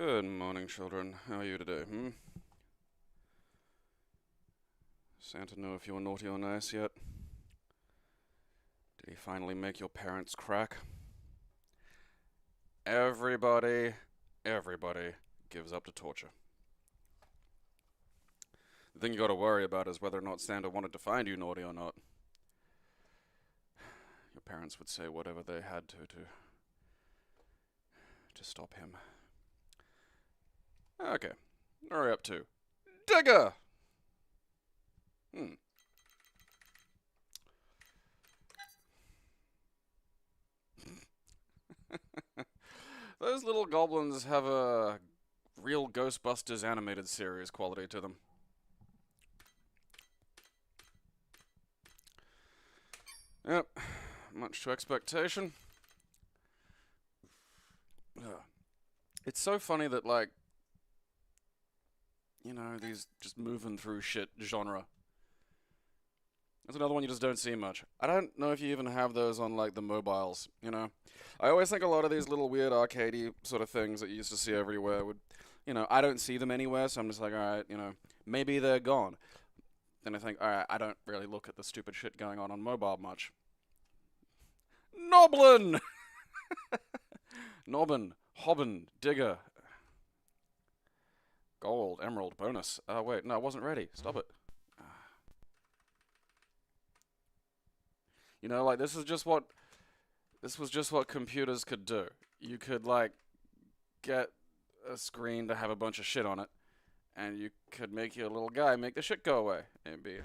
Good morning, children. How are you today, Santa know if you were naughty or nice yet? Did he finally make your parents crack? Everybody gives up to torture. The thing you gotta worry about is whether or not Santa wanted to find you naughty or not. Your parents would say whatever they had to stop him. Okay, what are we up to? Digger! Those little goblins have a real Ghostbusters animated series quality to them. Yep, much to expectation. It's so funny that, like, you know, these just moving through shit genre. That's another one you just don't see much. I don't know if you even have those on, like, the mobiles, you know? I always think a lot of these little weird arcadey sort of things that you used to see everywhere would, you know, I don't see them anywhere, so I'm just like, alright, you know, maybe they're gone. Then I think, alright, I don't really look at the stupid shit going on mobile much. Noblin! Nobbin, Hobbin, Digger. Gold, Emerald, bonus. Wait, no, I wasn't ready. Stop it. You know, like, this was just what computers could do. You could, like, get a screen to have a bunch of shit on it, and you could make your little guy make the shit go away. And be...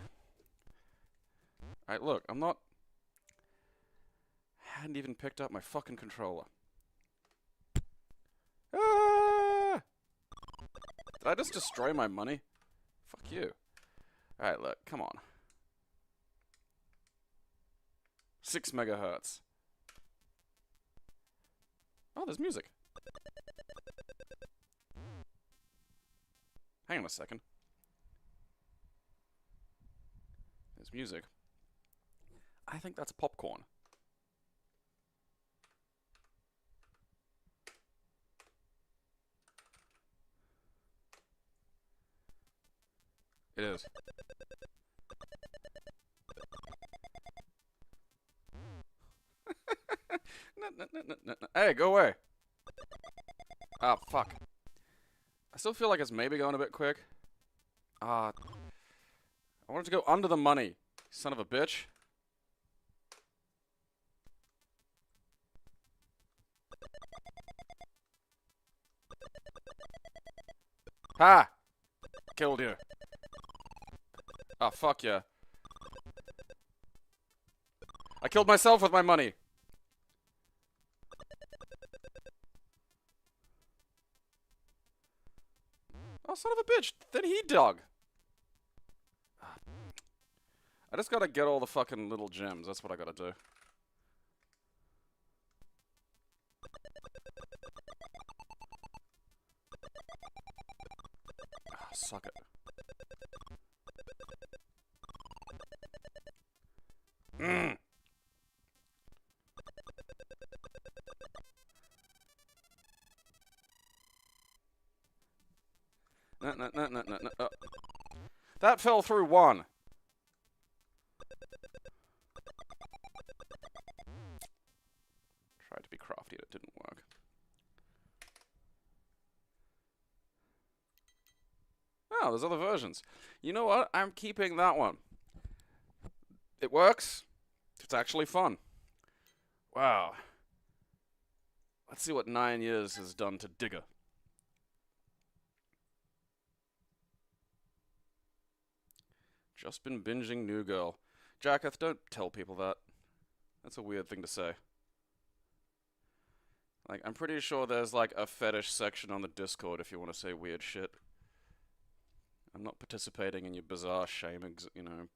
Alright, look, I hadn't even picked up my fucking controller. Ah! Did I just destroy my money? Fuck you. Alright, look, come on. 6 megahertz. Oh, there's music. Hang on a second. There's music. I think that's popcorn. It is. No. Hey, go away. Ah, fuck. I still feel like it's maybe going a bit quick. I wanted to go under the money. Son of a bitch. Ha! Killed you. Ah, fuck yeah. I killed myself with my money. Oh, son of a bitch. Then he dug. I just gotta get all the fucking little gems. That's what I gotta do. Oh, suck it. No. That fell through one. Tried to be crafty, it didn't work. Oh, there's other versions. You know what? I'm keeping that one. It works. It's actually fun. Wow. Let's see what 9 years has done to Digger. Just been binging New Girl. Jacketh, don't tell people that. That's a weird thing to say. Like, I'm pretty sure there's, like, a fetish section on the Discord if you want to say weird shit. I'm not participating in your bizarre shaming, you know.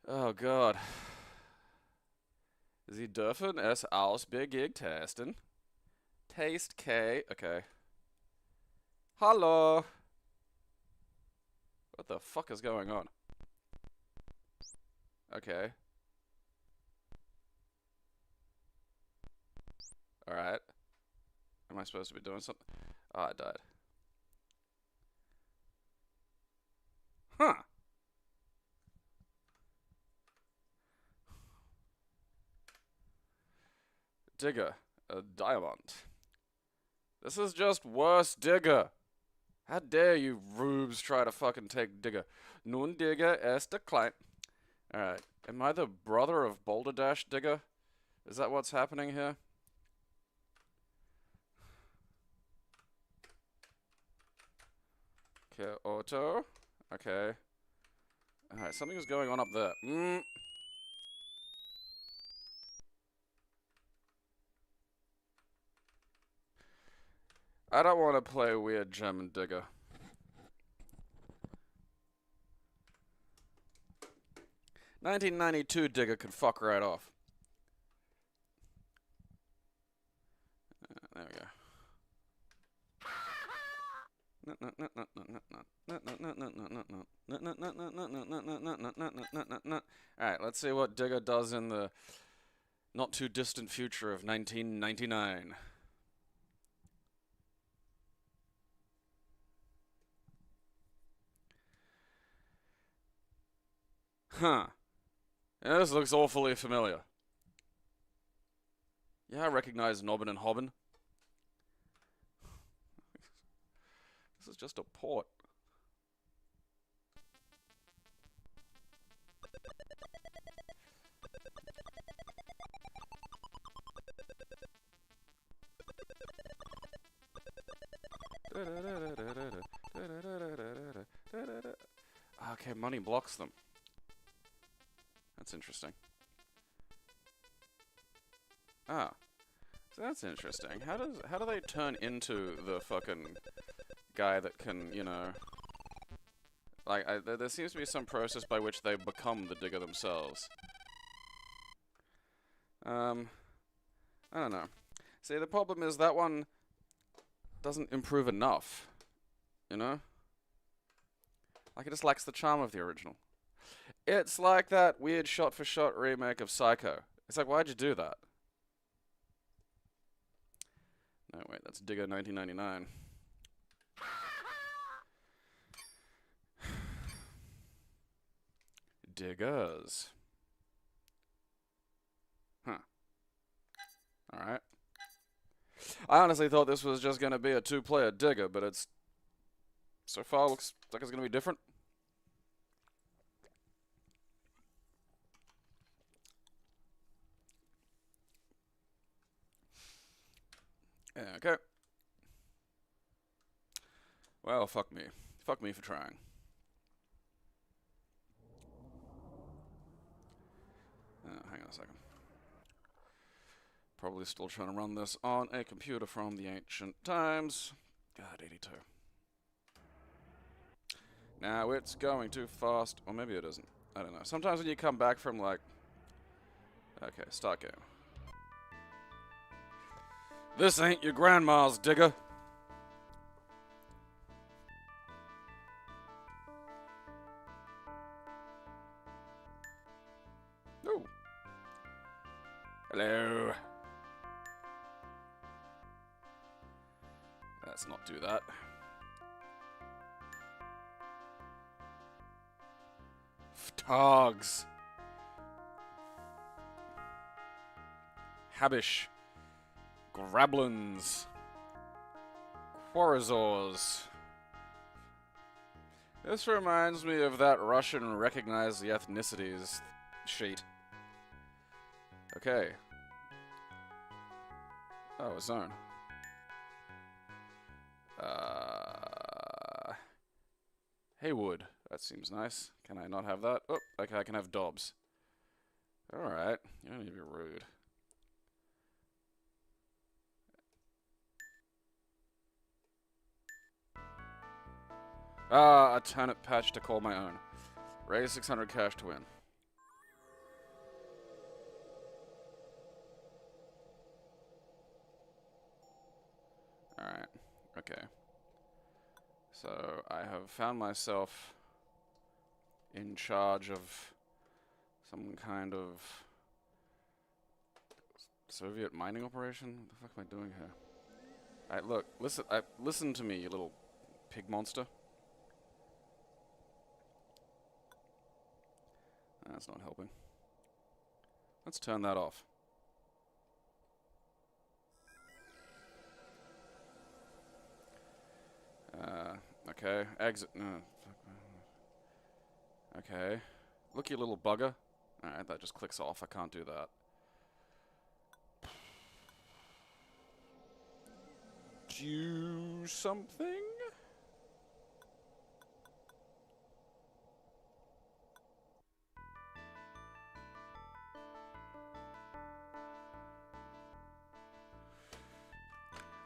Oh, God. Sie dürfen es ausgiebig testen. Taste K. Okay. Hello. What the fuck is going on? Okay. Alright. Am I supposed to be doing something? Ah, I died. Huh. Digger. A diamond. This is just worse Digger. How dare you rubes try to fucking take Digger. Nun Digger est klein. Alright. Am I the brother of Boulder Dash Digger? Is that what's happening here? Okay, auto. Okay. Alright, something is going on up there. I don't want to play weird German Digger. $1992 Digger could fuck right off. There we go. Alright, let's see what Digger does in the not too distant future of 1999. Huh. Yeah, this looks awfully familiar. Yeah, I recognize Nobbin and Hobbin. This is just a port. Okay, money blocks them. That's interesting. Ah. So that's interesting. How do they turn into the fucking guy that can, you know... Like, there seems to be some process by which they become the Digger themselves. I don't know. See, the problem is that one doesn't improve enough. You know? Like, it just lacks the charm of the original. It's like that weird shot-for-shot remake of Psycho. It's like, why'd you do that? No, wait, that's Digger 1999. Diggers. Huh. Alright. I honestly thought this was just gonna be a two-player Digger, but it's... So far, looks like it's gonna be different. Okay. Well, fuck me. Fuck me for trying. Hang on a second. Probably still trying to run this on a computer from the ancient times. God, 82. Now it's going too fast. Or maybe it isn't. I don't know. Sometimes when you come back from, like... Okay, start game. This ain't your grandma's Digger. Ooh. Hello. Let's not do that. Togs. Habish. Grablins. Quarazors. This reminds me of that Russian recognize the ethnicities sheet. Okay. Oh, a zone. Haywood. That seems nice. Can I not have that? Oh, okay, I can have Dobbs. Alright. You don't need to be rude. Ah, a turnip patch to call my own. Raise 600 cash to win. Alright. Okay. So, I have found myself in charge of some kind of Soviet mining operation? What the fuck am I doing here? I Look, listen to me, you little pig monster. That's not helping. Let's turn that off. Okay, exit. No. Okay. Look, you little bugger. Alright, that just clicks off. I can't do that. Do something?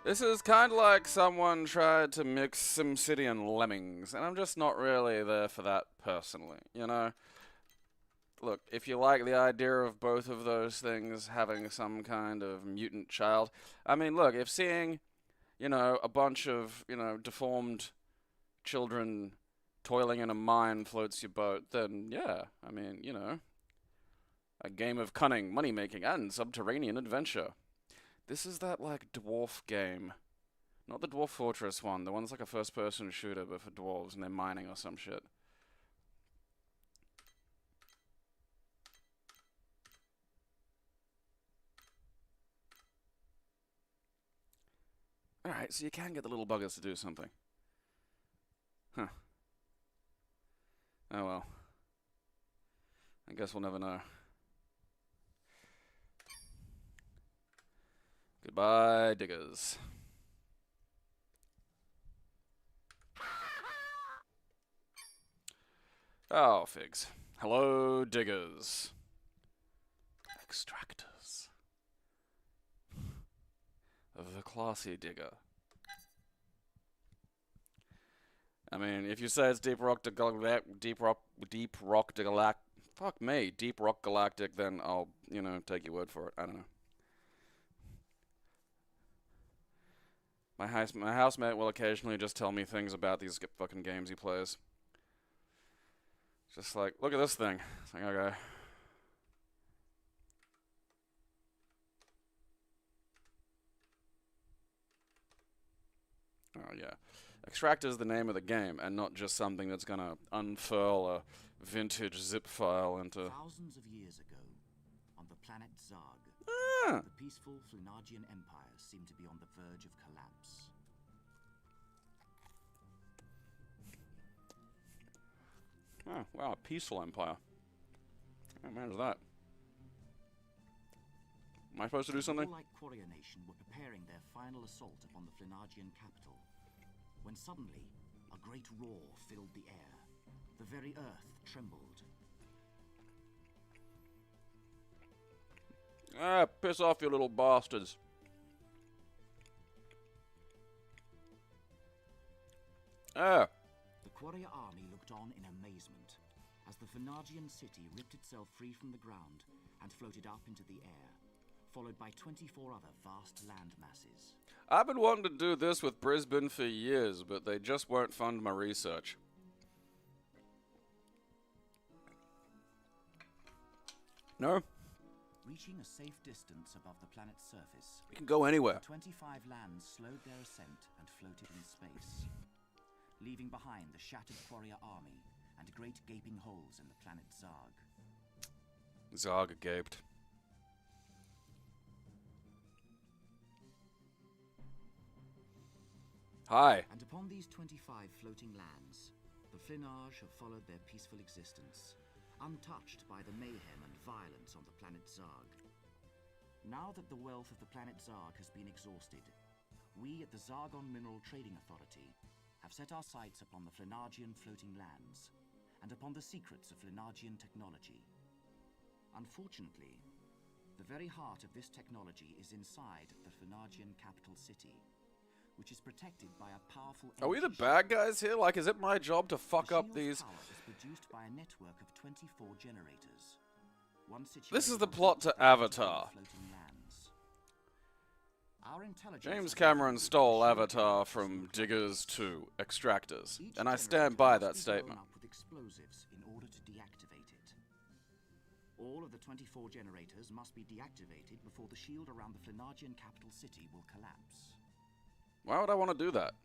This is kind of like someone tried to mix SimCity and Lemmings, and I'm just not really there for that personally, you know? Look, if you like the idea of both of those things having some kind of mutant child, I mean, look, if seeing, you know, a bunch of, you know, deformed children toiling in a mine floats your boat, then yeah, I mean, you know, a game of cunning, money-making, and subterranean adventure. This is that, like, dwarf game. Not the Dwarf Fortress one, the one's like a first-person shooter, but for dwarves, and they're mining or some shit. Alright, so you can get the little buggers to do something. Huh. Oh well. I guess we'll never know. Goodbye, diggers. Oh, figs. Hello, diggers. Extractors. The classy digger. I mean, if you say it's Deep Rock Galactic, then I'll, you know, take your word for it. I don't know. My housemate will occasionally just tell me things about these fucking games he plays. Just like, look at this thing. It's like, okay. Oh, yeah. Extract is the name of the game, and not just something that's gonna unfurl a vintage zip file into... Thousands of years ago, on the planet Zarg, the peaceful Flenagian Empire seemed to be on the verge of collapse. Oh, wow, a peaceful empire. How manage that? Am I supposed to do something? The warlike Quarrior Nation were preparing their final assault upon the Flenagian capital, when suddenly a great roar filled the air. The very earth trembled. Ah, piss off, you little bastards. Ah. The Quarrior army looked on in amazement as the Flenagian city ripped itself free from the ground and floated up into the air, followed by 24 other vast land masses. I've been wanting to do this with Brisbane for years, but they just won't fund my research. No? Reaching a safe distance above the planet's surface, You can go anywhere. the 25 lands slowed their ascent and floated in space, leaving behind the shattered Quarrior army and great gaping holes in the planet Zarg. Zarg gaped. Hi. And upon these 25 floating lands, the Flenage have followed their peaceful existence, untouched by the mayhem and violence on the planet Zarg. Now that the wealth of the planet Zarg has been exhausted, we at the Zargon Mineral Trading Authority have set our sights upon the Flenagian floating lands, and upon the secrets of Flenagian technology. Unfortunately, the very heart of this technology is inside the Flenagian capital city, which is protected by a powerful... Are we the bad guys here? Like, is it my job to fuck up these... power is produced by a network of 24 generators. One This is the plot to Avatar. James Cameron stole Avatar from Diggers to Extractors, and I stand by that statement. Up with explosives in order to deactivate it. All of the 24 generators must be deactivated before the shield around the Flenagian capital city will collapse. Why would I want to do that?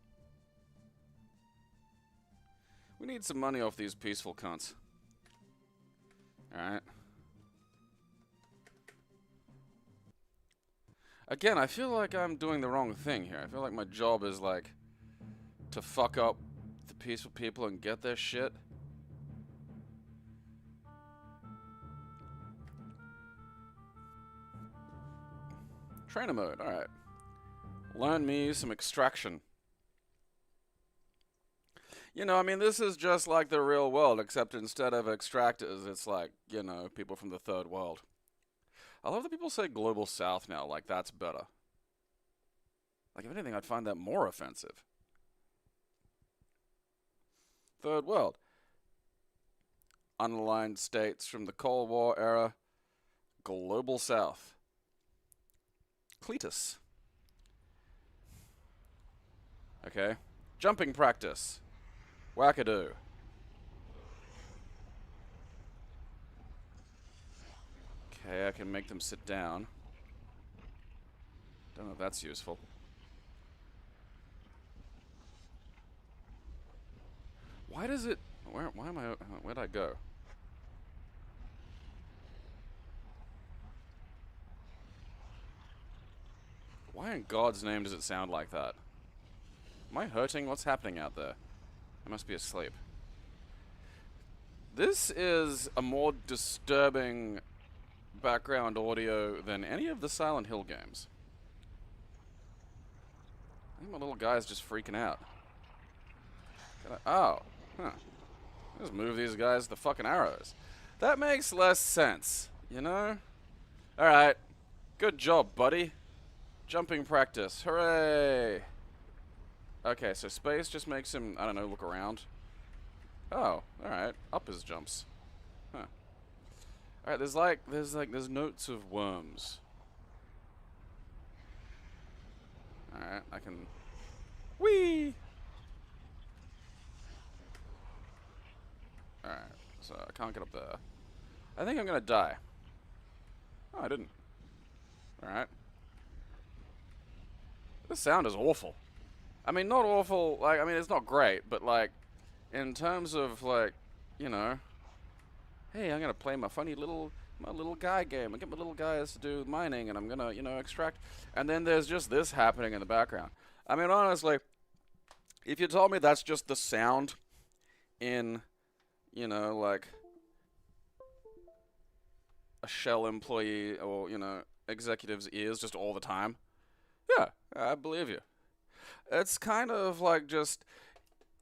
We need some money off these peaceful cunts. Alright. Again, I feel like I'm doing the wrong thing here. I feel like my job is, like, to fuck up the peaceful people and get their shit. Trainer mode, alright. Learn me some extraction. You know, I mean, this is just like the real world, except instead of extractors, it's like, you know, people from the third world. I love that people say global south now, like that's better. Like, if anything, I'd find that more offensive. Third world. Unaligned states from the Cold War era. Global south. Cletus. Okay. Jumping practice. Wackadoo. Okay, I can make them sit down. Don't know if that's useful. Why does it... Why am I... Where'd I go? Why in God's name does it sound like that? Am I hurting? What's happening out there? I must be asleep. This is a more disturbing background audio than any of the Silent Hill games. I think my little guy's just freaking out. Oh, huh. Just move these guys the fucking arrows. That makes less sense, you know? Alright. Good job, buddy. Jumping practice. Hooray! Okay, so space just makes him, I don't know, look around. Oh, alright. Up his jumps. Huh. Alright, there's notes of worms. Alright, I can... Whee! Alright, so I can't get up there. I think I'm gonna die. Oh, I didn't. Alright. This sound is awful. I mean, not awful, like, I mean, it's not great, but, like, in terms of, like, you know, hey, I'm gonna play my little guy game. I get my little guys to do mining, and I'm gonna, you know, extract. And then there's just this happening in the background. I mean, honestly, if you told me that's just the sound in, you know, like, a Shell employee or, you know, executive's ears just all the time, yeah, I believe you. It's kind of like just...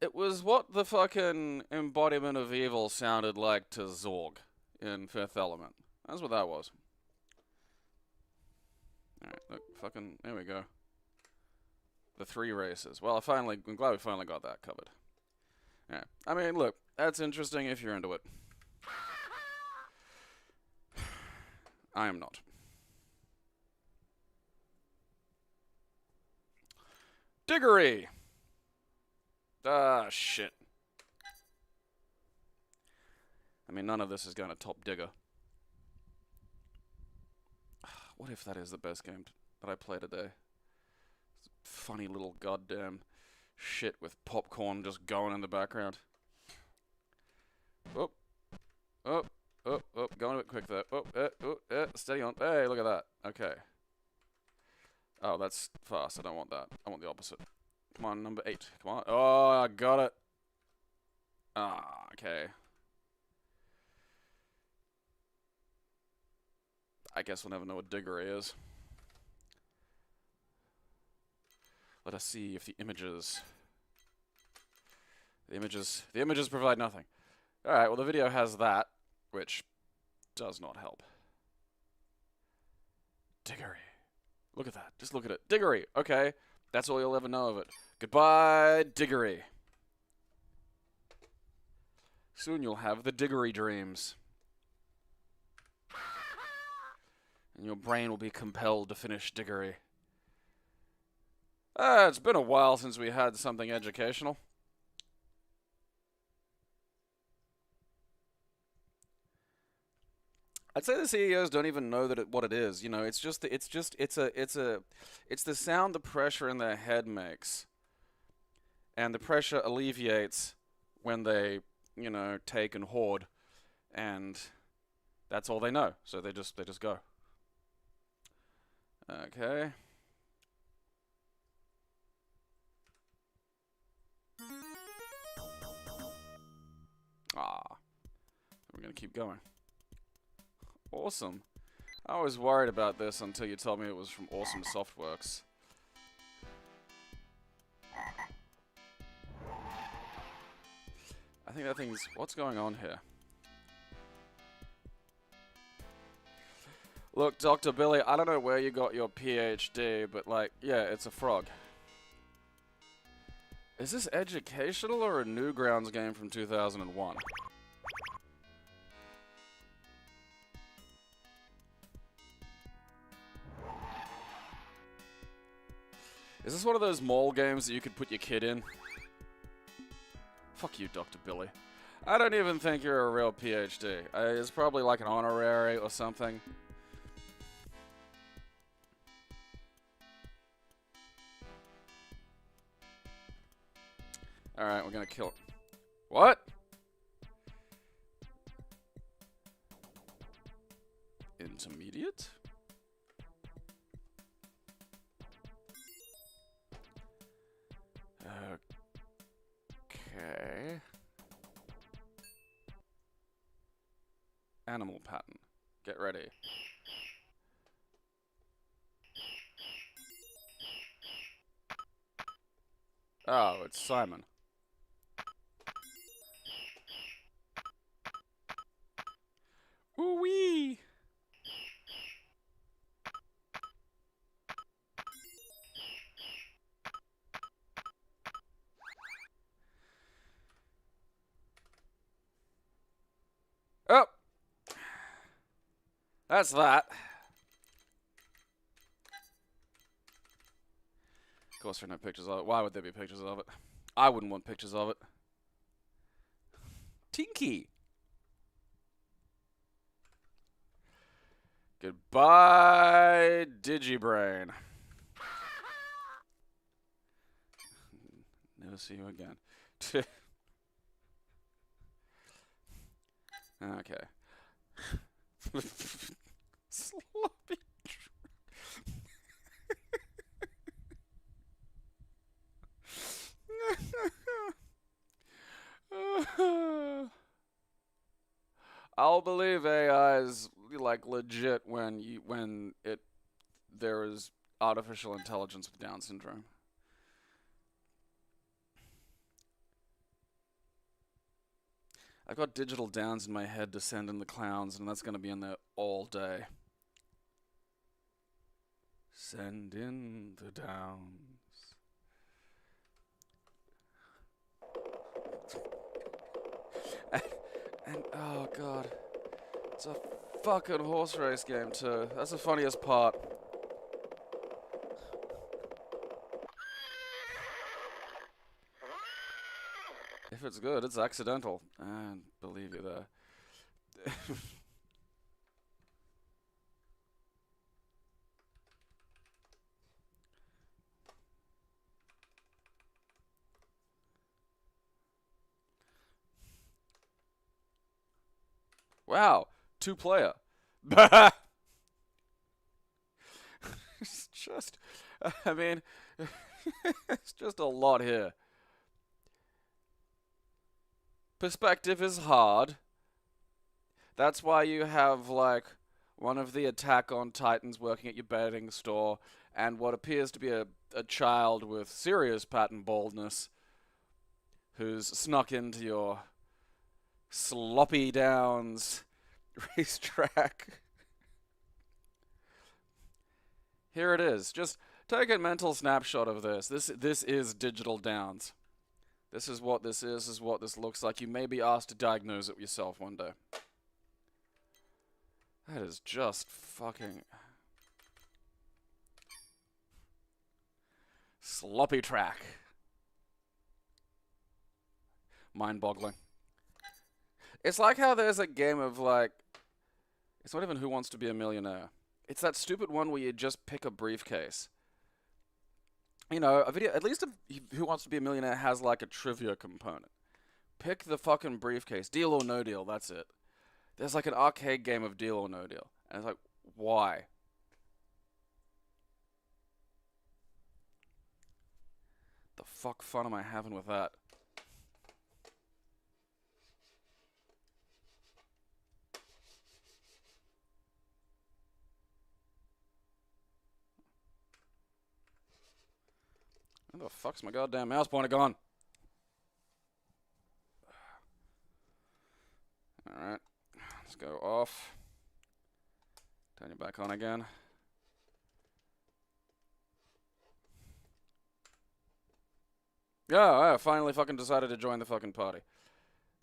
It was what the fucking embodiment of evil sounded like to Zorg in Fifth Element. That's what that was. Alright, look, fucking... There we go. The 3 races. Well, I'm glad we finally got that covered. Yeah. I mean, look, that's interesting if you're into it. I am not. Diggory! Ah, shit. I mean, none of this is going to top Digger. What if that is the best game that I play today? Funny little goddamn shit with popcorn just going in the background. Oh. Oh. Oh. Oh. Going a bit quick there. Oh. Steady on. Hey, look at that. Okay. Oh, that's fast. I don't want that. I want the opposite. Come on, number 8. Come on. Oh, I got it. Ah, okay. I guess we'll never know what Diggory is. Let us see if the images provide nothing. Alright, well the video has that, which does not help. Diggory. Look at that. Just look at it. Diggory. Okay. That's all you'll ever know of it. Goodbye, Diggory. Soon you'll have the Diggory dreams. And your brain will be compelled to finish Diggory. It's been a while since we had something educational. I'd say the CEOs don't even know what it is. You know, it's the sound the pressure in their head makes, and the pressure alleviates when they, you know, take and hoard, and that's all they know. So they just go. Okay. Ah, we're gonna keep going. Awesome. I was worried about this until you told me it was from Awesome Softworks. I think that thing's... What's going on here? Look, Dr. Billy, I don't know where you got your PhD, but, like, yeah, it's a frog. Is this educational or a Newgrounds game from 2001? Is this one of those mall games that you could put your kid in? Fuck you, Dr. Billy. I don't even think you're a real PhD. It's probably like an honorary or something. Alright, we're gonna kill it. What? Intermediate? Okay. Animal pattern. Get ready. Oh, it's Simon. Ooh-wee! Oh! That's that. Of course there are no pictures of it. Why would there be pictures of it? I wouldn't want pictures of it. Tinky! Goodbye, Digibrain. Never see you again. Okay. Sloppy. I'll believe AI is like legit when there is artificial intelligence with Down syndrome. I've got digital downs in my head to send in the clowns, and that's going to be in there all day. Send in the downs. And oh god, it's a fucking horse race game too. That's the funniest part. If it's good, it's accidental. I believe you there. Wow, 2-player. It's just, I mean, it's just a lot here. Perspective is hard. That's why you have, like, one of the Attack on Titans working at your bedding store, and what appears to be a child with serious pattern baldness who's snuck into your sloppy downs racetrack. Here it is. Just take a mental snapshot of this. This is digital downs. This is what this is what this looks like. You may be asked to diagnose it yourself one day. That is just fucking sloppy track. Mind-boggling. It's like how there's a game of, like, It's not even Who Wants to Be a Millionaire. It's that stupid one where you just pick a briefcase. You know, a video, at least Who Wants to Be a Millionaire has like a trivia component. Pick the fucking briefcase. Deal or no deal, that's it. There's like an arcade game of Deal or No Deal. And it's like, why? The fuck fun am I having with that? Where the fuck's my goddamn mouse pointer gone? Alright. Let's go off. Turn you back on again. Yeah, I finally fucking decided to join the fucking party.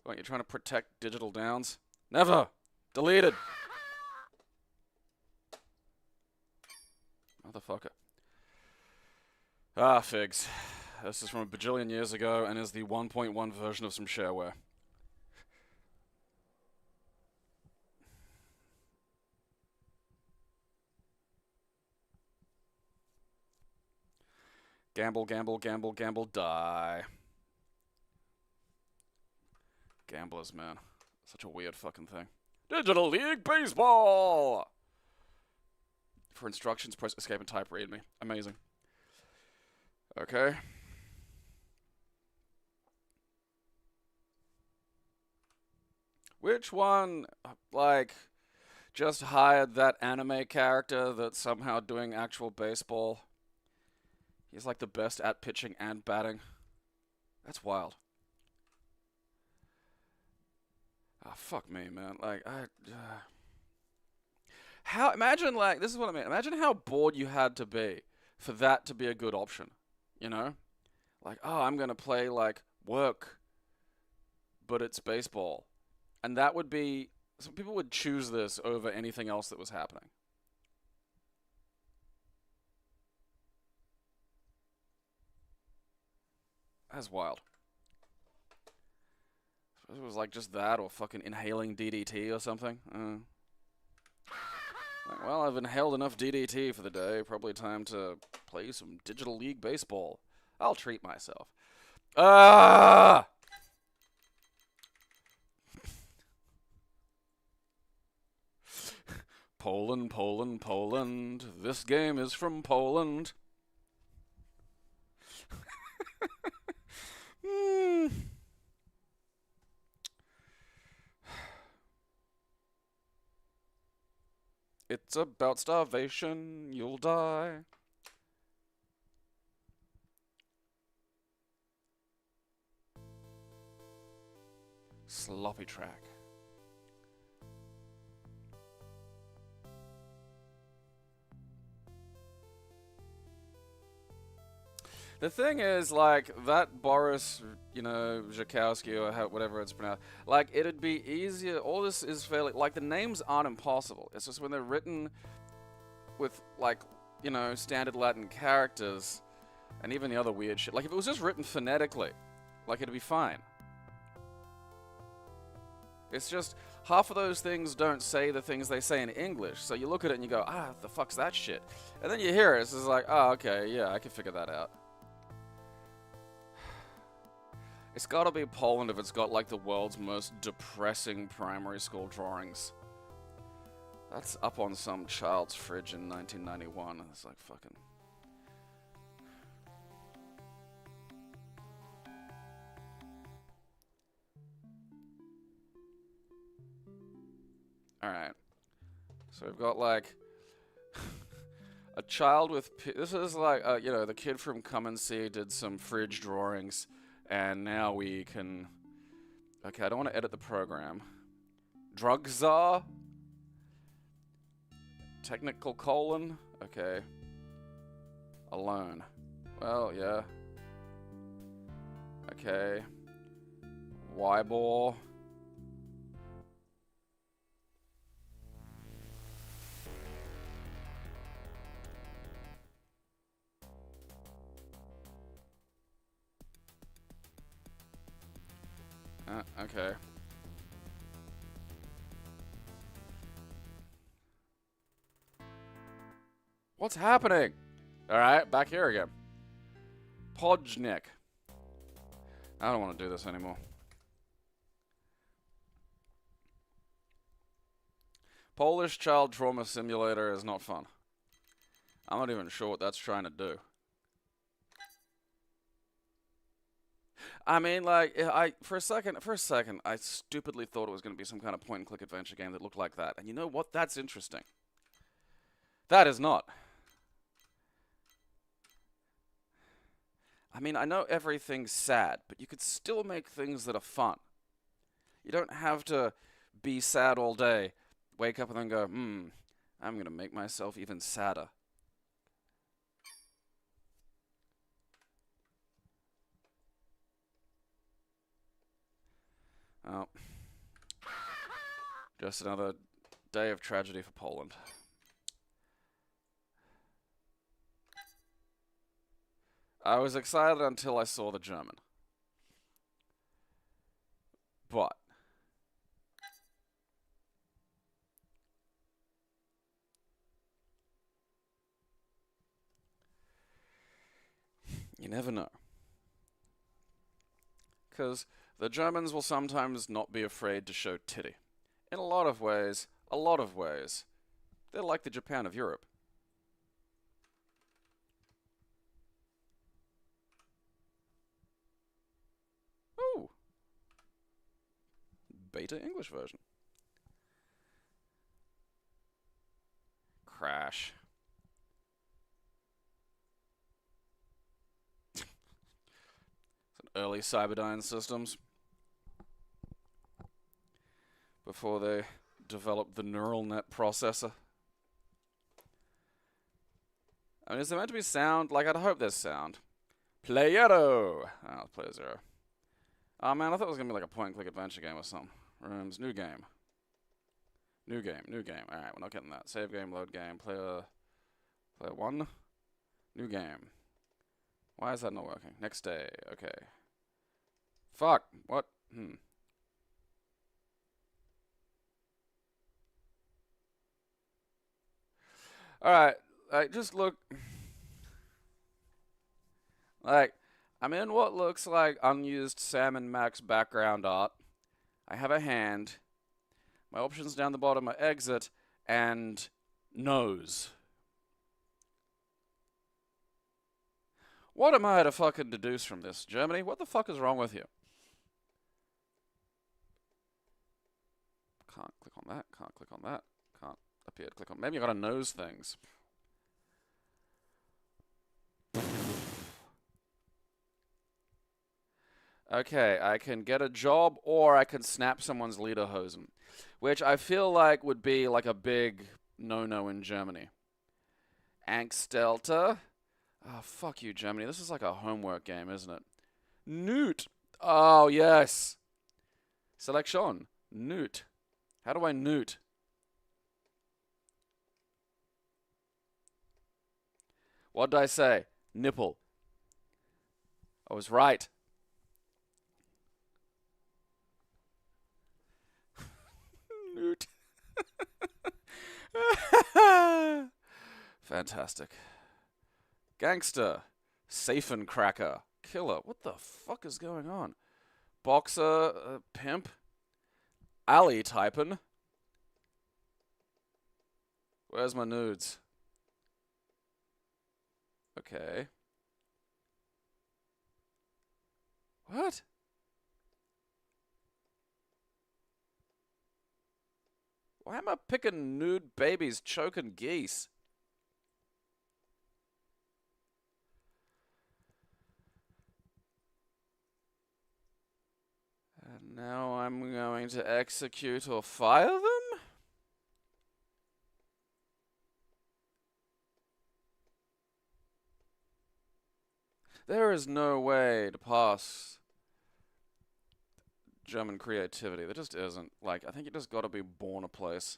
What, you're trying to protect digital downs? Never! Deleted! Motherfucker. Ah, figs. This is from a bajillion years ago and is the 1.1 version of some shareware. Gamble, gamble, gamble, gamble, die. Gamblers, man. Such a weird fucking thing. Digital League Baseball! For instructions, press escape and type read me. Amazing. Okay. Which one, like, just hired that anime character that's somehow doing actual baseball? He's like the best at pitching and batting. That's wild. Ah, fuck me, man. Like, how, imagine, like, this is what I mean. Imagine how bored you had to be for that to be a good option. You know? Like, oh, I'm gonna play, like, work, but it's baseball. And that would be, some people would choose this over anything else that was happening. That's wild. Suppose it was like just that, or fucking inhaling DDT or something. Like, well, I've inhaled enough DDT for the day. Probably time to play some Digital League Baseball. I'll treat myself. Ah! Poland, Poland, Poland. This game is from Poland. It's about starvation, you'll die. Sloppy track. The thing is, like, that Boris, you know, Zhakowski or whatever it's pronounced, like, it'd be easier. All this is fairly, like, the names aren't impossible. It's just when they're written with, like, you know, standard Latin characters and even the other weird shit. Like, if it was just written phonetically, like, it'd be fine. It's just, half of those things don't say the things they say in English. So you look at it and you go, ah, the fuck's that shit? And then you hear it, it's just like, oh, okay, yeah, I can figure that out. It's gotta be Poland if it's got, like, the world's most depressing primary school drawings. That's up on some child's fridge in 1991. It's like fucking... Alright. So we've got, like... a child with... This is like, you know, the kid from Come and See did some fridge drawings. And now we can... Okay, I don't want to edit the program. Drug czar? Technical colon? Okay. Alone. Well, yeah. Okay. Wybor. Okay. What's happening? Alright, back here again. Podjnik. I don't want to do this anymore. Polish child trauma simulator is not fun. I'm not even sure what that's trying to do. I mean, like, for a second, I stupidly thought it was going to be some kind of point-and-click adventure game that looked like that. And you know what? That's interesting. That is not. I mean, I know everything's sad, but you could still make things that are fun. You don't have to be sad all day, wake up and then go, I'm going to make myself even sadder. Oh. Just another day of tragedy for Poland. I was excited until I saw the German. But you never know. Because the Germans will sometimes not be afraid to show titty. In a lot of ways, they're like the Japan of Europe. Ooh. Beta English version. Crash. Early Cyberdyne systems. Before they developed the neural net processor. I mean, is there meant to be sound? Like, I'd hope there's sound. Playero! Oh, player 0. Oh man, I thought it was gonna be like a point-and-click adventure game or something. Rooms, new game. New game. Alright, we're not getting that. Save game, load game, player 1. New game. Why is that not working? Next day, okay. Fuck, what? Alright, just look. Like, I'm in what looks like unused Sam and Max background art. I have a hand. My options down the bottom are exit and nose. What am I to fucking deduce from this, Germany? What the fuck is wrong with you? Can't click on that, can't click on that, can't appear to click on. Maybe I gotta nose things. Okay, I can get a job or I can snap someone's lederhosen, which I feel like would be like a big no-no in Germany. Angstelter. Oh, fuck you, Germany. This is like a homework game, isn't it? Newt. Oh, yes. Selection. Newt. How do I newt? What did I say? Nipple. I was right. Newt. Fantastic. Gangster. Safencracker. Killer. What the fuck is going on? Boxer. Pimp. Alley typing. Where's my nudes? Okay. What? Why am I picking nude babies choking geese? And now I'm going to execute or fire them? There is no way to pass German creativity. There just isn't. Like, I think you just gotta be born a place.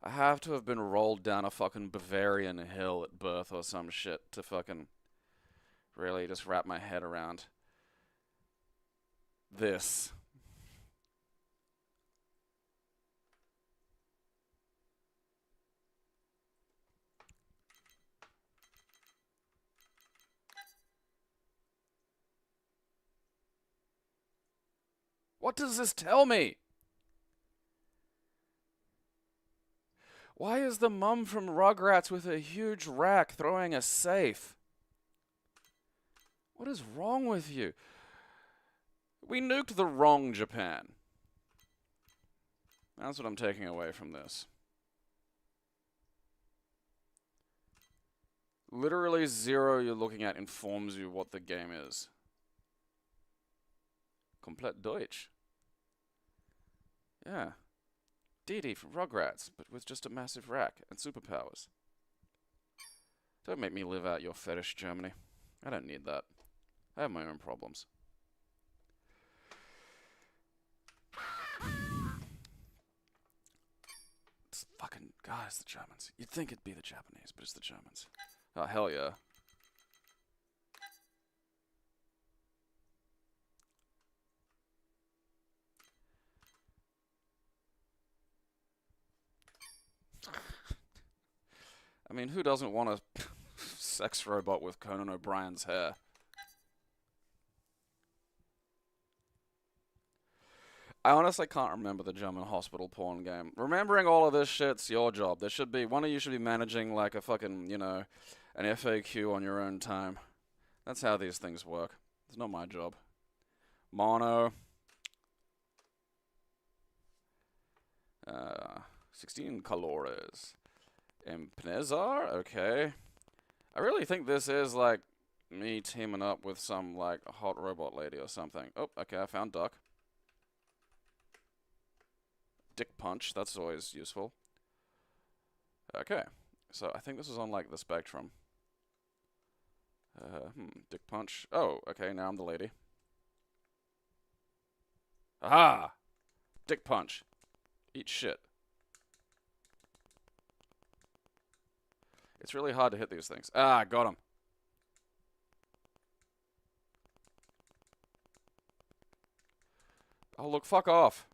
I have to have been rolled down a fucking Bavarian hill at birth or some shit to fucking really just wrap my head around this. What does this tell me? Why is the mum from Rugrats with a huge rack throwing a safe? What is wrong with you? We nuked the wrong Japan. That's what I'm taking away from this. Literally zero you're looking at informs you what the game is. Komplett Deutsch. Yeah. Dee from Rugrats, but with just a massive rack and superpowers. Don't make me live out your fetish, Germany. I don't need that. I have my own problems. It's fucking... God, it's the Germans. You'd think it'd be the Japanese, but it's the Germans. Oh, hell yeah. I mean, who doesn't want a sex robot with Conan O'Brien's hair? I honestly can't remember the German hospital porn game. Remembering all of this shit's your job. There should be, one of you should be managing like a fucking, you know, an FAQ on your own time. That's how these things work. It's not my job. Mono. 16 calories. Empnezar? Okay. I really think this is like me teaming up with some like hot robot lady or something. Oh, okay, I found Duck. Dick Punch, that's always useful. Okay, so I think this is on like the spectrum. Dick Punch. Oh, okay, now I'm the lady. Aha! Dick Punch. Eat shit. It's really hard to hit these things. Ah, got him. Oh, look, fuck off.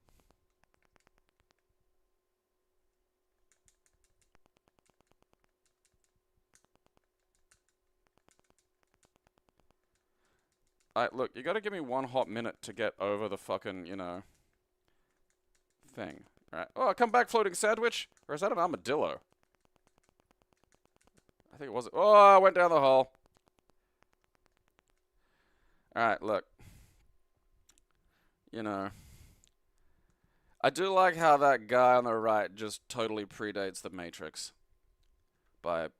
Look, you gotta give me one hot minute to get over the fucking, you know, thing. Alright. Oh, come back, floating sandwich? Or is that an armadillo? I think it was. Oh, I went down the hole. Alright, look. You know. I do like how that guy on the right just totally predates the Matrix. By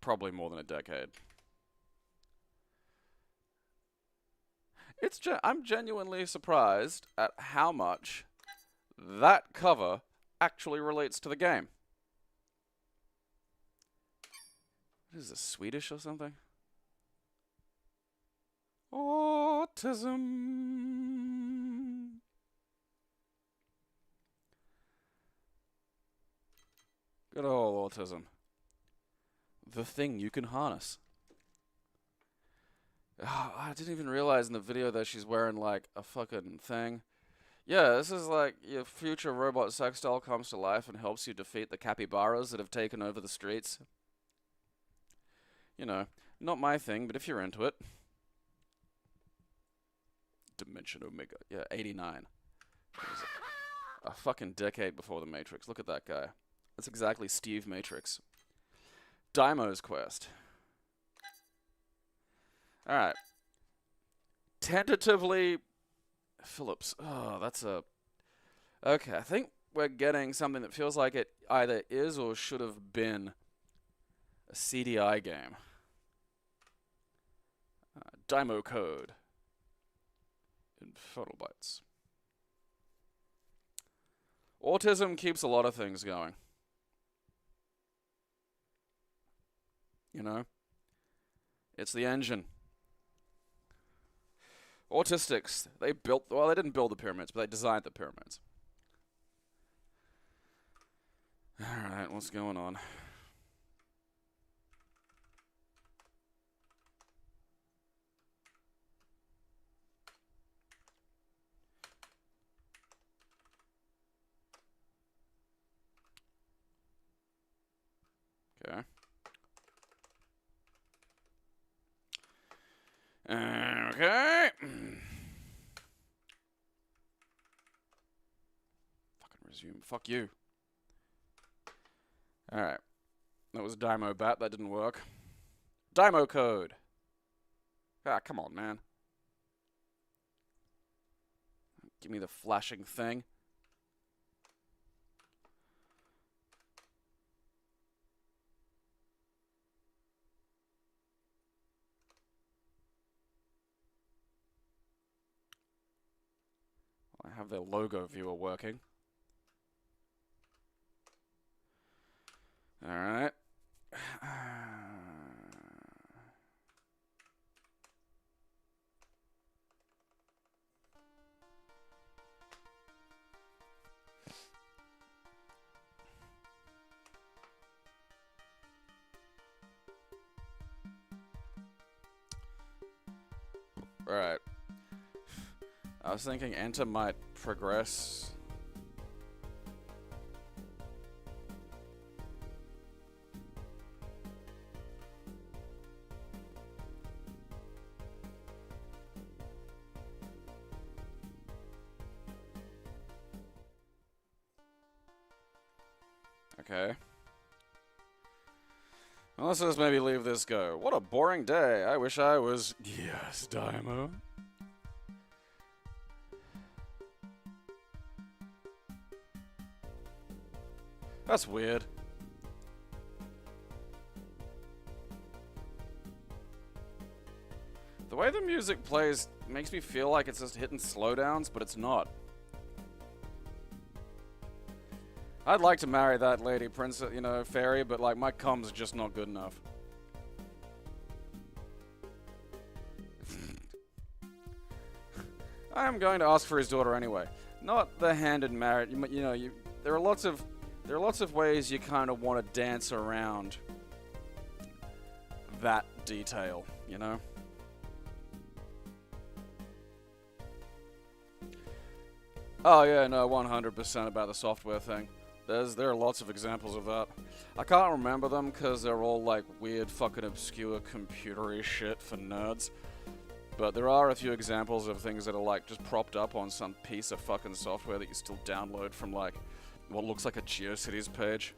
probably more than a decade. I'm genuinely surprised at how much that cover actually relates to the game. What is this, Swedish or something? Autism. Good old autism. The thing you can harness. Oh, I didn't even realize in the video that she's wearing like a fucking thing. Yeah, this is like your future robot sex doll comes to life and helps you defeat the capybaras that have taken over the streets. You know, not my thing, but if you're into it. Dimension Omega. Yeah, 89. A fucking decade before the Matrix. Look at that guy. That's exactly Steve Matrix. Daimo's Quest. Alright. Tentatively... Phillips. Oh, that's a... Okay, I think we're getting something that feels like it either is or should have been a CDI game. Daimo Code. In photobytes. Autism keeps a lot of things going. You know? It's the engine. Autistics, they didn't build the pyramids, but they designed the pyramids. Alright, what's going on? Okay. Okay. Resume. Fuck you. Alright. That was Dymo Bat. That didn't work. Dymo code. Ah, come on, man. Give me the flashing thing. I have the logo viewer working. Alright. Alright. I was thinking enter might progress. Okay. Well, let's just maybe leave this go. What a boring day. I wish I was... Yes, Dymo. That's weird. The way the music plays makes me feel like it's just hitting slowdowns, but it's not. I'd like to marry that lady, princess, you know, fairy, but like my cum's just not good enough. I am going to ask for his daughter anyway. Not the hand in marriage. You know, there are lots of ways you kind of want to dance around that detail, you know? Oh yeah, no, 100% about the software thing. There are lots of examples of that. I can't remember them because they're all like weird fucking obscure computery shit for nerds. But there are a few examples of things that are like just propped up on some piece of fucking software that you still download from like what looks like a GeoCities page.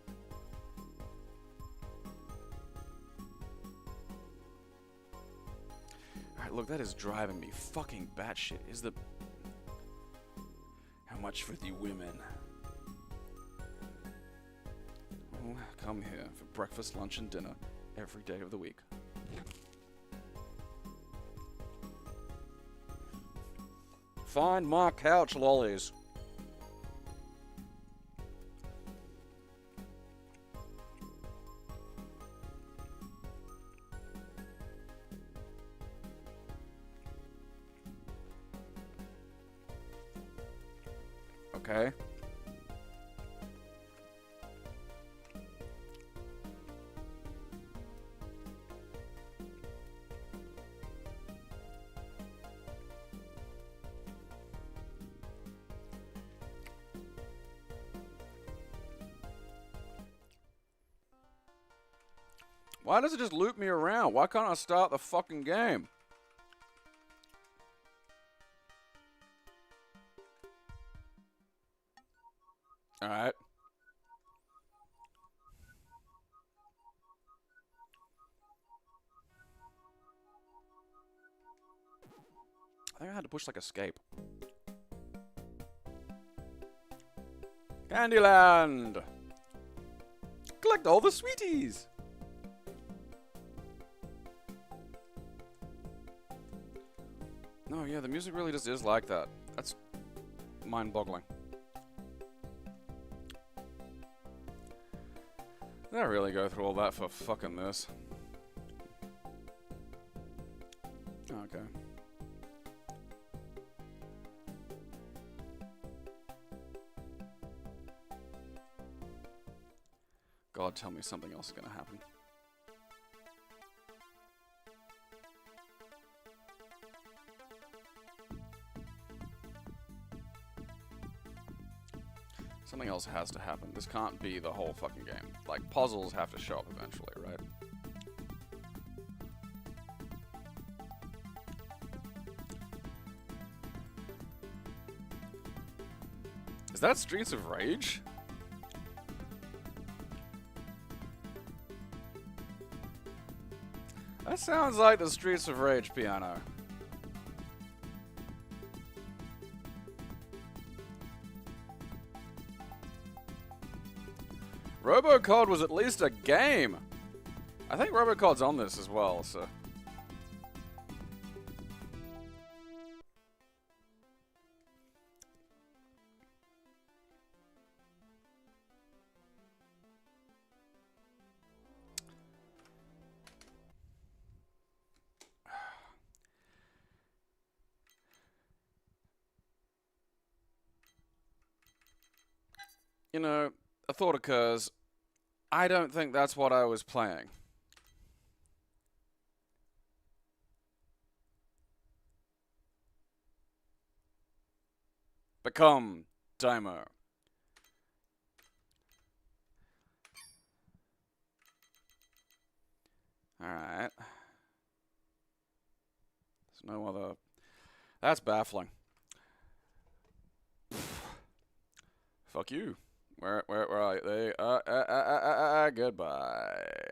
Alright, look, that is driving me fucking batshit. Is the... How much for the women? Oh, come here for breakfast, lunch, and dinner every day of the week. Find my couch, lollies. Okay. Why does it just loop me around? Why can't I start the fucking game? Alright. I think I had to push like escape. Candyland! Collect all the sweeties! No, yeah, the music really just is like that. That's mind-boggling. Did I really go through all that for fucking this? Okay. God, tell me something else is gonna happen. Something else has to happen. This can't be the whole fucking game. Like, puzzles have to show up eventually, right? Is that Streets of Rage? That sounds like the Streets of Rage piano. Robocod was at least a game. I think Robocod's on this as well, so. You know, a thought occurs. I don't think that's what I was playing. Become Dino. Alright. There's no other... That's baffling. Fuck you. Where are they? Goodbye.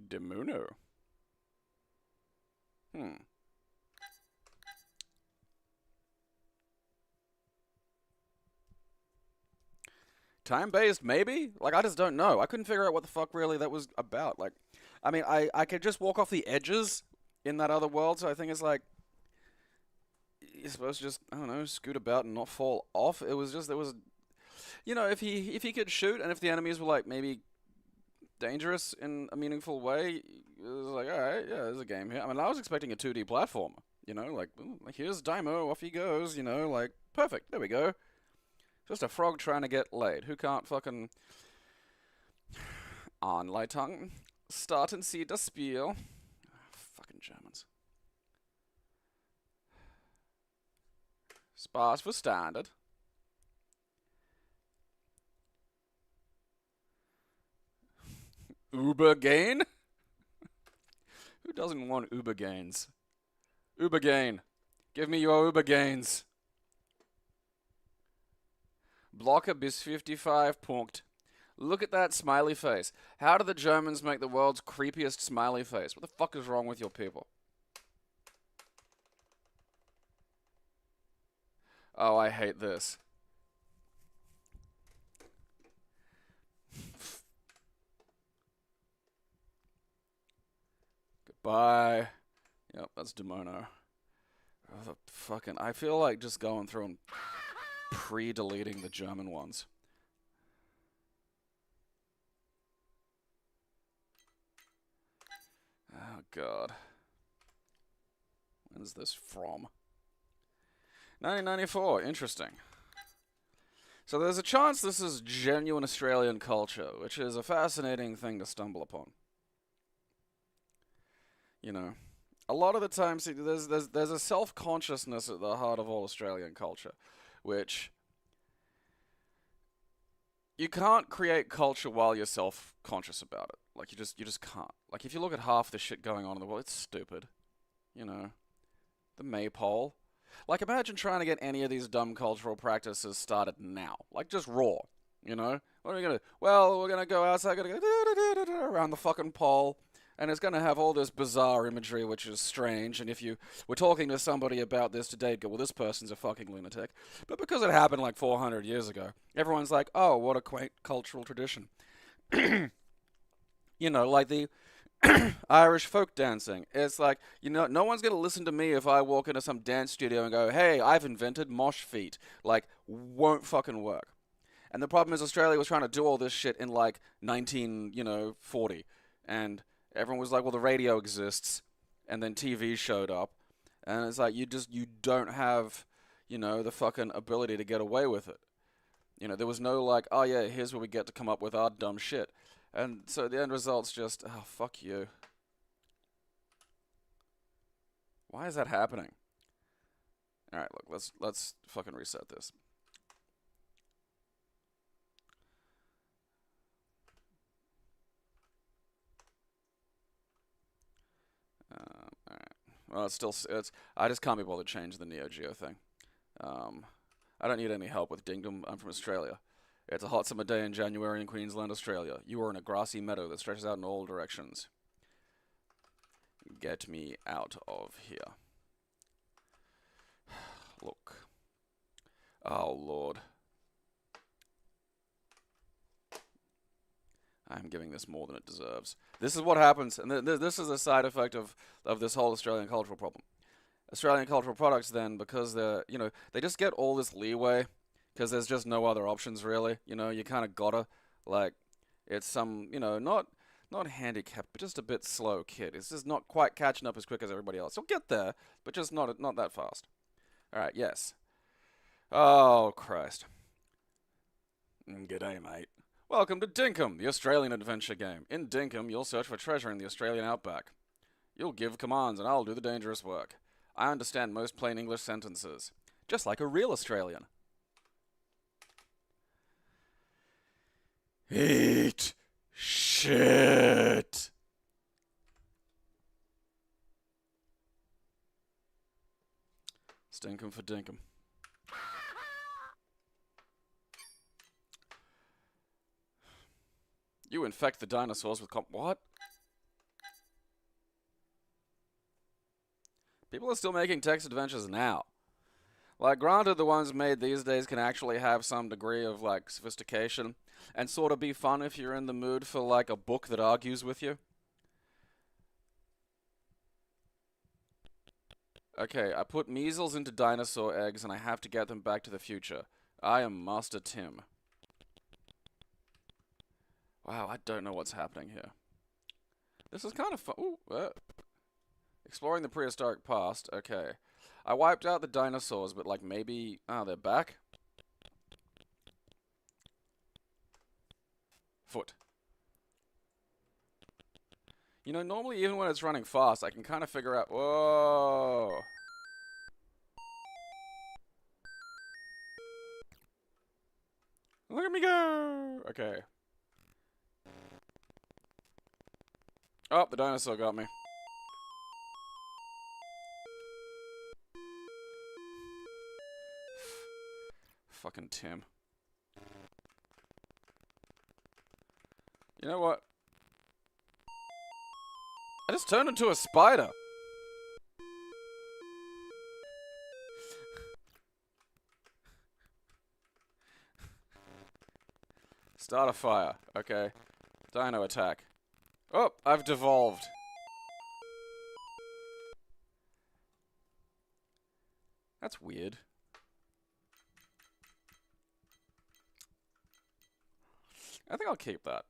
Demuno. Time-based, maybe? Like, I just don't know. I couldn't figure out what the fuck really that was about. Like, I mean, I could just walk off the edges in that other world, so I think it's like... You're supposed to just, I don't know, scoot about and not fall off. It was just, there was... You know, if he could shoot, and if the enemies were, like, maybe dangerous in a meaningful way, it was like, alright, yeah, there's a game here. I mean, I was expecting a 2D platform, you know, like, here's Dino, off he goes, you know, like, perfect, there we go. Just a frog trying to get laid. Who can't fucking... Anleitung. Starten Sie das Spiel. Fucking Germans. Spaß for standard. Uber gain? Who doesn't want Uber gains? Uber gain. Give me your Uber gains. Blocker bis 55 Punkt. Look at that smiley face. How do the Germans make the world's creepiest smiley face? What the fuck is wrong with your people? Oh, I hate this. Goodbye. Yep, that's Demono. Oh, the fucking... I feel like just going through and pre-deleting the German ones. Oh, God. When's this from? 1994. Interesting. So there's a chance this is genuine Australian culture, which is a fascinating thing to stumble upon. You know, a lot of the time, see, there's a self-consciousness at the heart of all Australian culture, which you can't create culture while you're self-conscious about it. Like, you just can't. Like, if you look at half the shit going on in the world, it's stupid. You know, the maypole. Like, imagine trying to get any of these dumb cultural practices started now. Like, just raw, you know? What are we going to do? Well, we're going to go outside, going to go around the fucking pole, and it's going to have all this bizarre imagery, which is strange, and if you were talking to somebody about this today, you'd go, well, this person's a fucking lunatic. But because it happened like 400 years ago, everyone's like, oh, what a quaint cultural tradition. You know, like the... Irish folk dancing. It's like, you know, no one's going to listen to me if I walk into some dance studio and go, hey, I've invented mosh feet. Like, won't fucking work. And the problem is Australia was trying to do all this shit in like 1940. And everyone was like, well, the radio exists. And then TV showed up. And it's like, you don't have, you know, the fucking ability to get away with it. You know, there was no like, oh yeah, here's where we get to come up with our dumb shit. And so the end result's just, oh, fuck you. Why is that happening? Alright, look, let's fucking reset this. Alright. Well, I just can't be bothered to change the Neo Geo thing. I don't need any help with Dingdom. I'm from Australia. It's a hot summer day in January in Queensland, Australia. You are in a grassy meadow that stretches out in all directions. Get me out of here. Look. Oh, Lord. I'm giving this more than it deserves. This is what happens, and this is a side effect of this whole Australian cultural problem. Australian cultural products, then, because they're, you know, they just get all this leeway, because there's just no other options, really. You know, you kind of gotta, like, it's some, you know, not handicapped, but just a bit slow kid. It's just not quite catching up as quick as everybody else. He'll get there, but just not that fast. Alright, yes. Oh, Christ. G'day, mate. Welcome to Dinkum, the Australian adventure game. In Dinkum, you'll search for treasure in the Australian outback. You'll give commands and I'll do the dangerous work. I understand most plain English sentences. Just like a real Australian. Eat shit. Stinkum for dinkum. You infect the dinosaurs with what? People are still making text adventures now. Like, granted, the ones made these days can actually have some degree of, like, sophistication and sort of be fun if you're in the mood for, like, a book that argues with you. Okay, I put measles into dinosaur eggs and I have to get them back to the future. I am Master Tim. Wow, I don't know what's happening here. This is kind of fun. Ooh, exploring the prehistoric past. Okay. I wiped out the dinosaurs, but, like, maybe... Ah, they're back? Foot. You know, normally, even when it's running fast, I can kind of figure out... Whoa! Look at me go! Okay. Oh, the dinosaur got me. Fucking Tim. You know what? I just turned into a spider. Start a fire. Okay. Dino attack. Oh, I've devolved. That's weird. I think I'll keep that.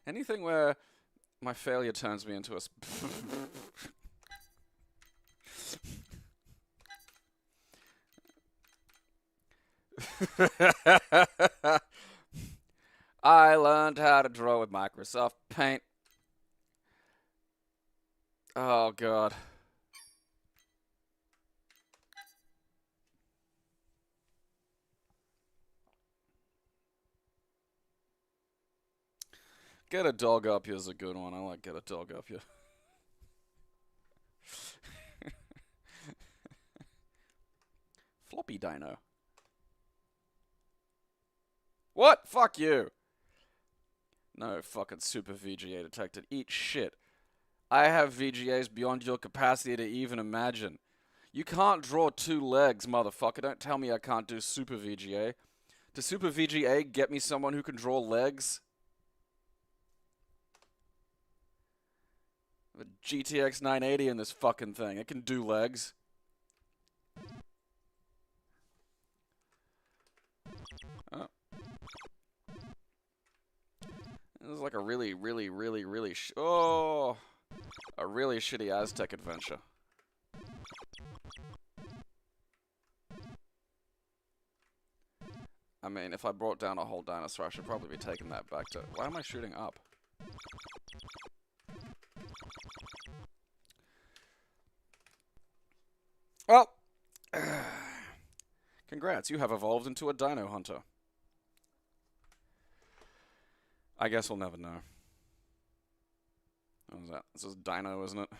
Anything where my failure turns me into a... I learned how to draw with Microsoft Paint. Oh, God. Get a dog up here is a good one. I like get a dog up here. Floppy Dino. What? Fuck you. No fucking super VGA detected. Eat shit. I have VGAs beyond your capacity to even imagine. You can't draw two legs, motherfucker. Don't tell me I can't do super VGA. Does super VGA get me someone who can draw legs? The GTX 980 in this fucking thing. It can do legs. Oh. This is like a really shitty Aztec adventure. I mean, if I brought down a whole dinosaur, I should probably be taking that back to... Why am I shooting up? Well, congrats, you have evolved into a dino hunter. I guess we'll never know. What was that? This is Dino, isn't it?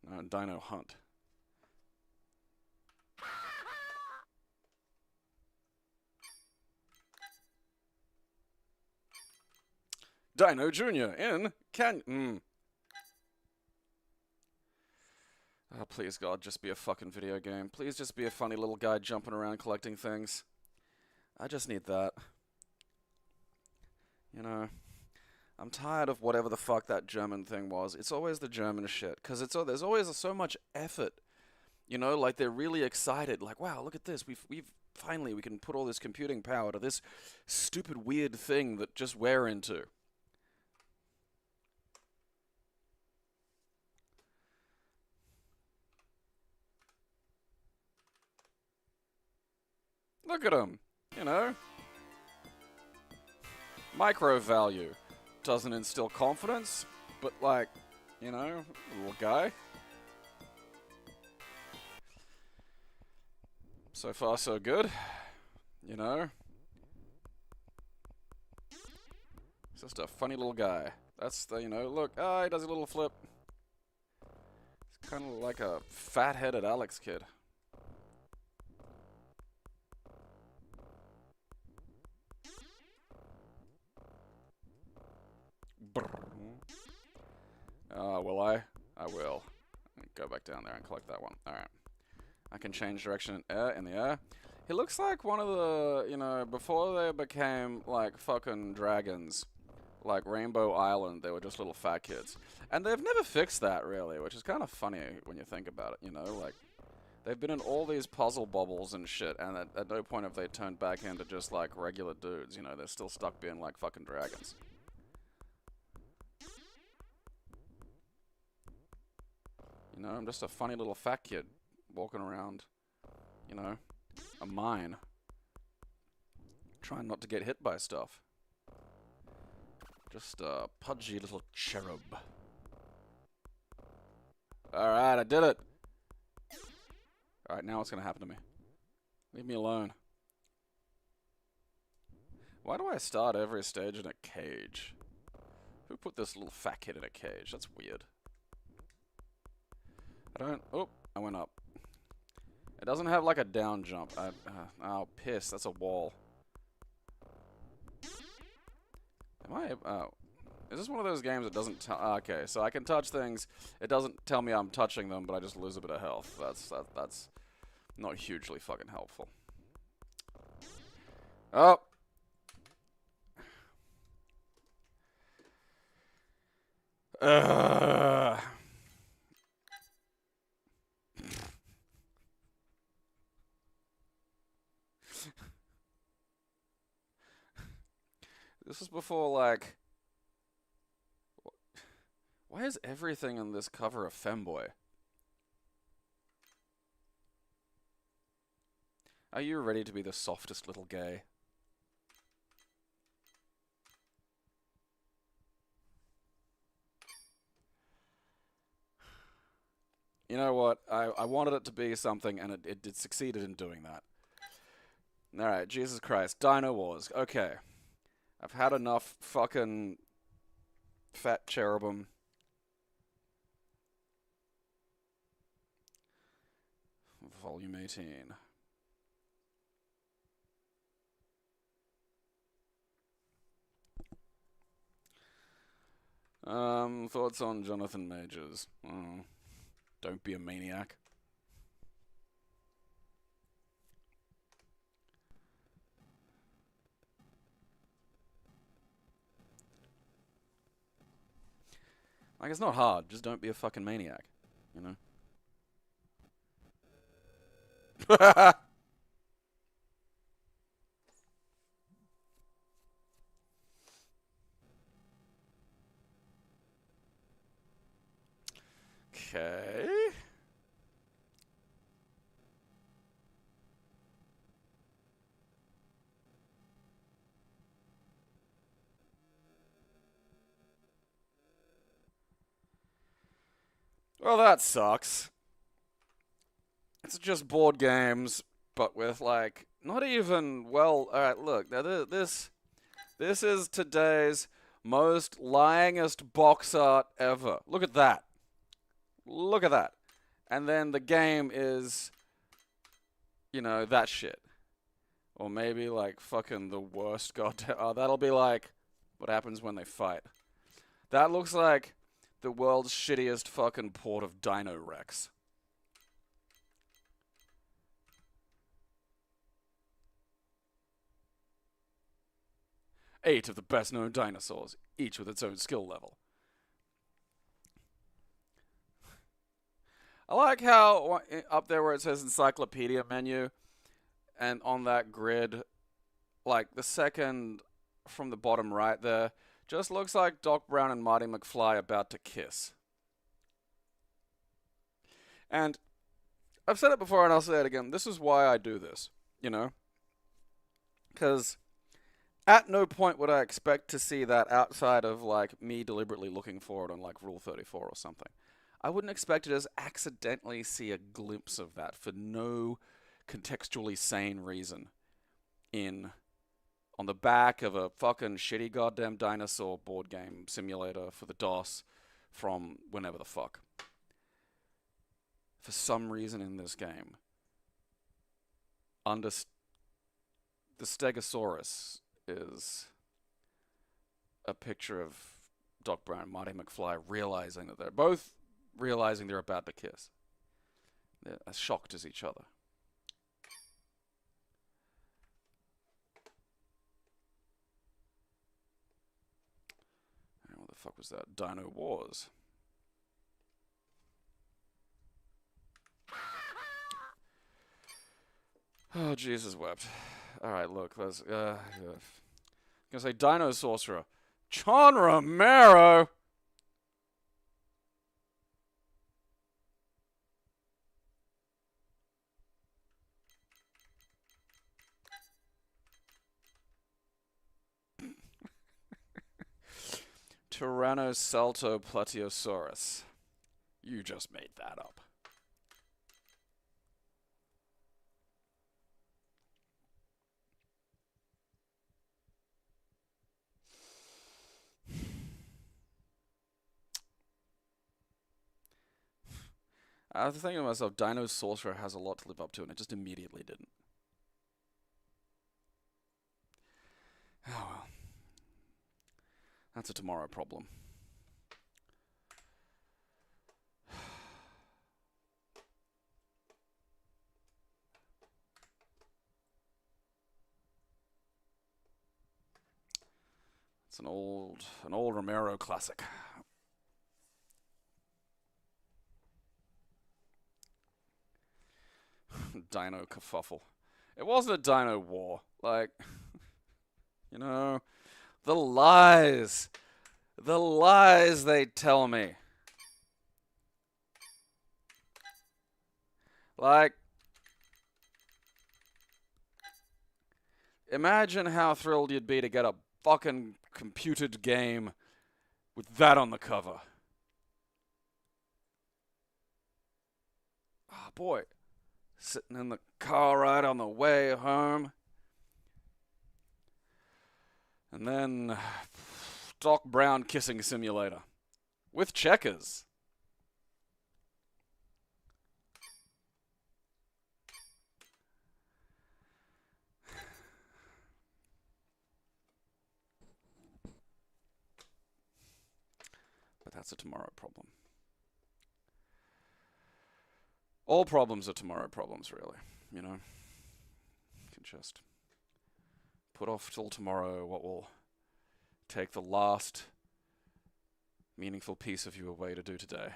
No, Dino Hunt. Dino Jr. in Oh, please, God, just be a fucking video game. Please just be a funny little guy jumping around collecting things. I just need that. You know, I'm tired of whatever the fuck that German thing was. It's always the German shit, because there's always so much effort. You know, like they're really excited. Like, wow, look at this. We've finally, we can put all this computing power to this stupid, weird thing that just we're into. Look at him, you know. Micro value. Doesn't instill confidence, but like, you know, little guy. So far, so good. You know. He's just a funny little guy. That's the, you know, look, he does a little flip. He's kind of like a fat-headed Alex kid. Will I? I will. Go back down there and collect that one. Alright. I can change direction in the air. He looks like one of the, you know, before they became, like, fucking dragons. Like Rainbow Island, they were just little fat kids. And they've never fixed that, really, which is kind of funny when you think about it, you know? Like, they've been in all these puzzle bubbles and shit, and at no point have they turned back into just, like, regular dudes, you know? They're still stuck being, like, fucking dragons. You know, I'm just a funny little fat kid walking around, you know, a mine. Trying not to get hit by stuff. Just a pudgy little cherub. Alright, I did it! Alright, now what's gonna happen to me? Leave me alone. Why do I start every stage in a cage? Who put this little fat kid in a cage? That's weird. Oh, I went up. It doesn't have like a down jump. Oh, piss. That's a wall. Am I? Oh. Is this one of those games that doesn't tell? Okay, so I can touch things. It doesn't tell me I'm touching them, but I just lose a bit of health. That's not hugely fucking helpful. Oh. This is before, like... Why is everything in this cover a femboy? Are you ready to be the softest little gay? You know what? I wanted it to be something, and it succeeded in doing that. Alright, Jesus Christ. Dino Wars. Okay. I've had enough fucking fat cherubim. Volume 18. Thoughts on Jonathan Majors? Don't be a maniac. Like, it's not hard. Just don't be a fucking maniac. You know? Okay. Well, that sucks. It's just board games, but with, like, not even, well, alright, look, now this is today's most lyingest box art ever. Look at that. Look at that. And then the game is, you know, that shit. Or maybe, like, fucking the worst goddamn... Oh, that'll be, like, What happens when they fight? That looks like the world's shittiest fucking port of Dino Rex. Eight of the best known dinosaurs, each with its own skill level. I like how up there where it says encyclopedia menu, and on that grid, like the second from the bottom right there, just looks like Doc Brown and Marty McFly about to kiss. And I've said it before and I'll say it again. This is why I do this, you know? Because at no point would I expect to see that outside of like me deliberately looking for it on like Rule 34 or something. I wouldn't expect to just accidentally see a glimpse of that for no contextually sane reason on the back of a fucking shitty goddamn dinosaur board game simulator for the DOS from whenever the fuck. For some reason in this game, the Stegosaurus is a picture of Doc Brown and Marty McFly realizing that they're about to kiss. They're as shocked as each other. What the fuck was that? Dino Wars. Oh, Jesus wept. Alright, look, let's, I'm gonna say Dino Sorcerer. John Romero! Tyrannosalto Platyosaurus. You just made that up. I was thinking to myself, Dino Sorcerer has a lot to live up to, and it just immediately didn't. Oh well. That's a tomorrow problem. It's an old Romero classic. Dino kerfuffle. It wasn't a dino war. Like, you know, the lies they tell me. Like, imagine how thrilled you'd be to get a fucking computed game with that on the cover. Oh boy. Sitting in the car ride on the way home. And then Doc Brown kissing simulator. With checkers. But that's a tomorrow problem. All problems are tomorrow problems, really. You know? You can just put off till tomorrow what will take the last meaningful piece of you away to do today.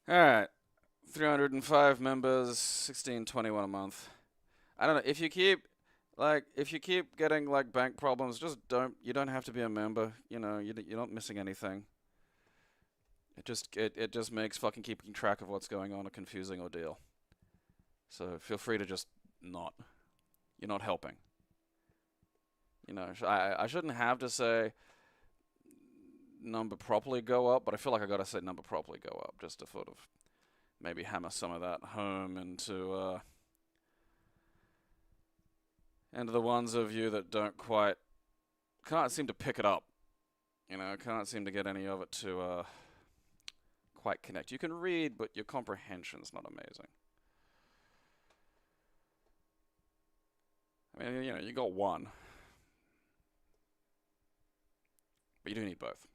Alright. 305 members, 1621 a month. I don't know, if you keep getting like bank problems, you don't have to be a member, you know, you're not missing anything. It just makes fucking keeping track of what's going on a confusing ordeal. So feel free to just not. You're not helping. You know, I shouldn't have to say number properly go up, but I feel like I gotta say number properly go up just to sort of maybe hammer some of that home into the ones of you that can't seem to pick it up. You know, can't seem to get any of it to quite connect. You can read, but your comprehension's not amazing. I mean, you know, you got one. But you do need both.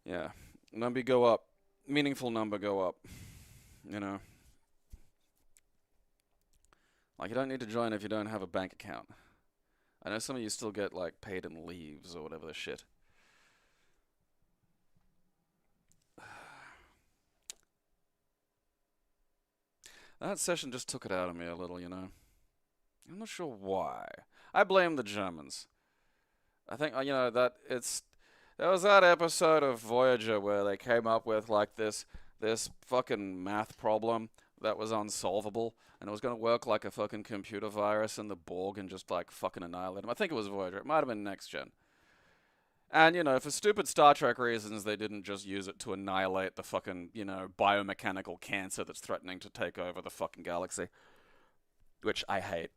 Yeah. Number go up. Meaningful number go up. You know. Like, you don't need to join if you don't have a bank account. I know some of you still get, like, paid in leaves or whatever the shit. That session just took it out of me a little, you know. I'm not sure why. I blame the Germans. I think, you know, there was that episode of Voyager where they came up with, like, this fucking math problem that was unsolvable, and it was going to work like a fucking computer virus in the Borg and just, like, fucking annihilate them. I think it was Voyager. It might have been Next Gen. And, you know, for stupid Star Trek reasons, they didn't just use it to annihilate the fucking, you know, biomechanical cancer that's threatening to take over the fucking galaxy. Which I hate.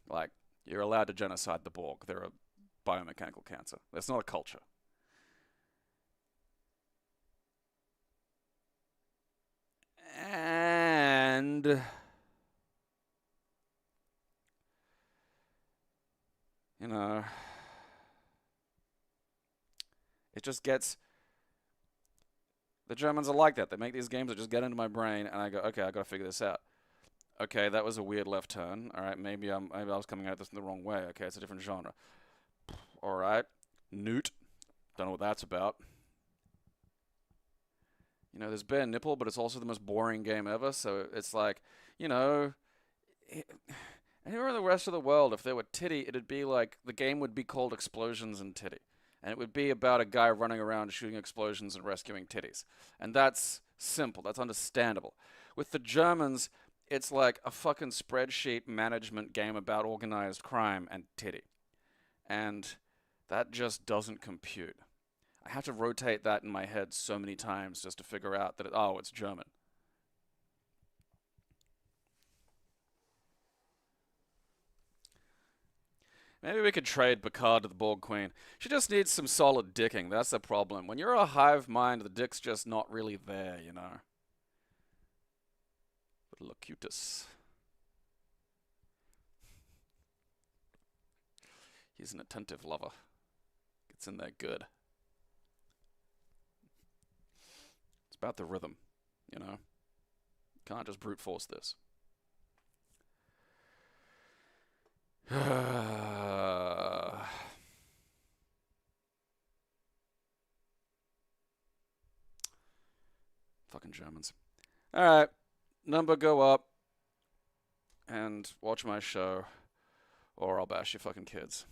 Like, you're allowed to genocide the Borg. They're a biomechanical cancer. That's not a culture. And you know, it just gets, the Germans are like that. They make these games that just get into my brain, and I go, okay, I gotta figure this out. Okay, that was a weird left turn. All right, maybe I was coming at this in the wrong way. Okay, it's a different genre. All right, Newt. Don't know what that's about. You know, there's bare nipple, but it's also the most boring game ever. So it's like, you know, anywhere in the rest of the world, if there were titty, it'd be like, the game would be called Explosions and Titty. And it would be about a guy running around shooting explosions and rescuing titties. And that's simple. That's understandable. With the Germans, it's like a fucking spreadsheet management game about organized crime and titty. And that just doesn't compute. I have to rotate that in my head so many times just to figure out that, it's German. Maybe we could trade Picard to the Borg Queen. She just needs some solid dicking. That's the problem. When you're a hive mind, the dick's just not really there, you know. But Locutus. He's an attentive lover. Gets in there good. It's about the rhythm, you know. Can't just brute force this. Fucking Germans. Alright, number go up. And watch my show, or I'll bash your fucking kids.